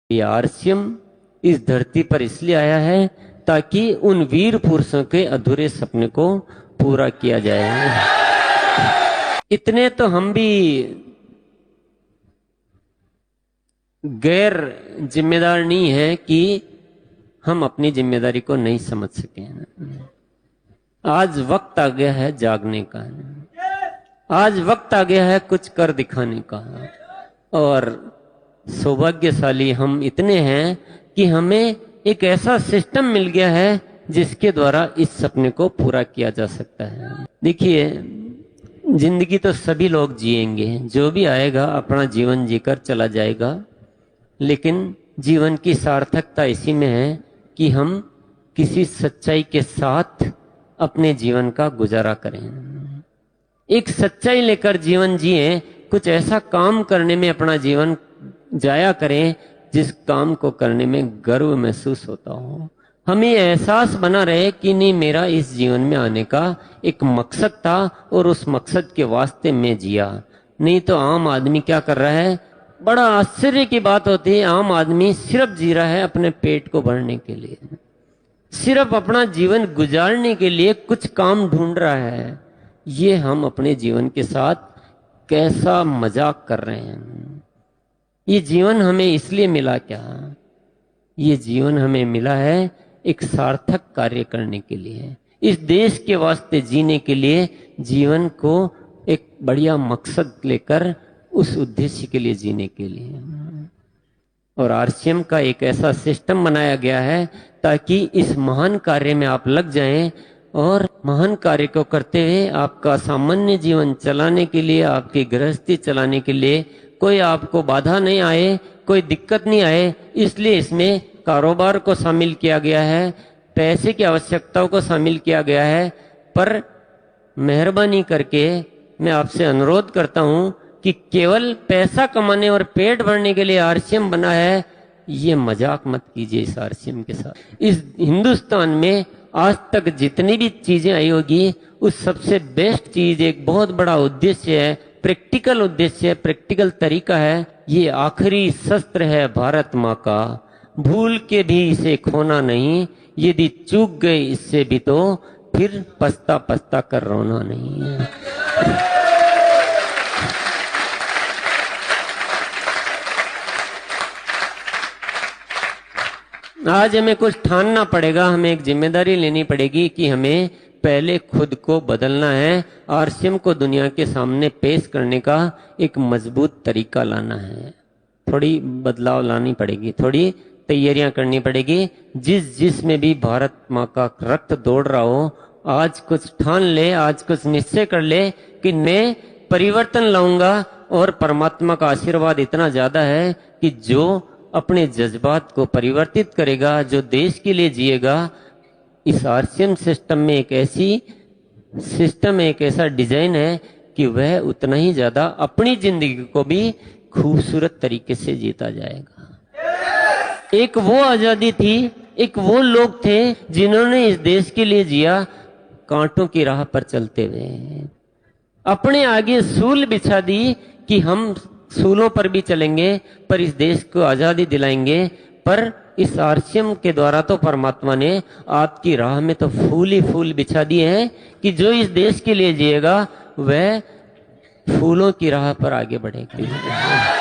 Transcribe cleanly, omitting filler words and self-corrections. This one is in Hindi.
ये आरसीएम इस धरती पर इसलिए आया है ताकि उन वीर पुरुषों के अधूरे सपने को पूरा किया जाए। इतने तो हम भी गैर जिम्मेदार नहीं है कि हम अपनी जिम्मेदारी को नहीं समझ सके। आज वक्त आ गया है जागने का, आज वक्त आ गया है कुछ कर दिखाने का। और सौभाग्यशाली हम इतने हैं कि हमें एक ऐसा सिस्टम मिल गया है जिसके द्वारा इस सपने को पूरा किया जा सकता है। देखिए, जिंदगी तो सभी लोग जिएंगे, जो भी आएगा अपना जीवन जीकर चला जाएगा, लेकिन जीवन की सार्थकता इसी में है कि हम किसी सच्चाई के साथ अपने जीवन का गुजारा करें। एक सच्चाई लेकर जीवन जिए, कुछ ऐसा काम करने में अपना जीवन जाया करें जिस काम को करने में गर्व महसूस होता हो। हमें एहसास बना रहे कि नहीं, मेरा इस जीवन में आने का एक मकसद था और उस मकसद के वास्ते मैं जिया। नहीं तो आम आदमी क्या कर रहा है, बड़ा आश्चर्य की बात होती है, आम आदमी सिर्फ जी रहा है अपने पेट को भरने के लिए, सिर्फ अपना जीवन गुजारने के लिए कुछ काम ढूंढ रहा है। ये हम अपने जीवन के साथ कैसा मजाक कर रहे हैं। ये जीवन हमें इसलिए मिला क्या? ये जीवन हमें मिला है एक सार्थक कार्य करने के लिए, इस देश के वास्ते जीने के लिए, जीवन को एक बढ़िया मकसद लेकर उस उद्देश्य के लिए जीने के लिए। और आरसीएम का एक ऐसा सिस्टम बनाया गया है ताकि इस महान कार्य में आप लग जाएं और महान कार्य को करते हुए आपका सामान्य जीवन चलाने के लिए, आपकी गृहस्थी चलाने के लिए कोई आपको बाधा नहीं आए, कोई दिक्कत नहीं आए। इसलिए इसमें कारोबार को शामिल किया गया है, पैसे की आवश्यकताओं को शामिल किया गया है। पर मेहरबानी करके मैं आपसे अनुरोध करता हूं कि केवल पैसा कमाने और पेट भरने के लिए आरसीएम बना है, ये मजाक मत कीजिए इस आरसीएम के साथ। इस हिंदुस्तान में आज तक जितनी भी चीजें आई होगी, उस सबसे बेस्ट चीज, एक बहुत बड़ा उद्देश्य है, प्रैक्टिकल उद्देश्य है, प्रैक्टिकल तरीका है। ये आखिरी शस्त्र है भारत माँ का, भूल के भी इसे खोना नहीं, यदि चूक गए इससे भी तो फिर पछता पछता कर रोना नहीं है। आज हमें कुछ ठानना पड़ेगा, हमें एक जिम्मेदारी लेनी पड़ेगी कि हमें पहले खुद को बदलना है। आरसीएम को दुनिया के सामने पेश करने का एक मजबूत तरीका लाना है, थोड़ी बदलाव लानी पड़ेगी, थोड़ी तैयारियां करनी पड़ेगी। जिसमें भी भारत माँ का रक्त दौड़ रहा हो, आज कुछ ठान ले, आज कुछ निश्चय कर ले कि मैं परिवर्तन लाऊंगा। और परमात्मा का आशीर्वाद इतना ज्यादा है कि जो अपने जज्बात को परिवर्तित करेगा, जो देश के लिए जिएगा, इस आरसीएम सिस्टम में एक ऐसा डिजाइन है कि वह उतना ही ज्यादा अपनी जिंदगी को भी खूबसूरत तरीके से जीता जाएगा। एक वो आजादी थी, एक वो लोग थे जिन्होंने इस देश के लिए जिया, कांटों की राह पर चलते हुए अपने आगे सूल बिछा दी कि हम सूलों पर भी चलेंगे, पर इस देश को आजादी दिलाएंगे। पर इस आरसीएम के द्वारा तो परमात्मा ने आपकी राह में तो फूल ही फूल बिछा दिए हैं कि जो इस देश के लिए जिएगा वह फूलों की राह पर आगे बढ़ेगा।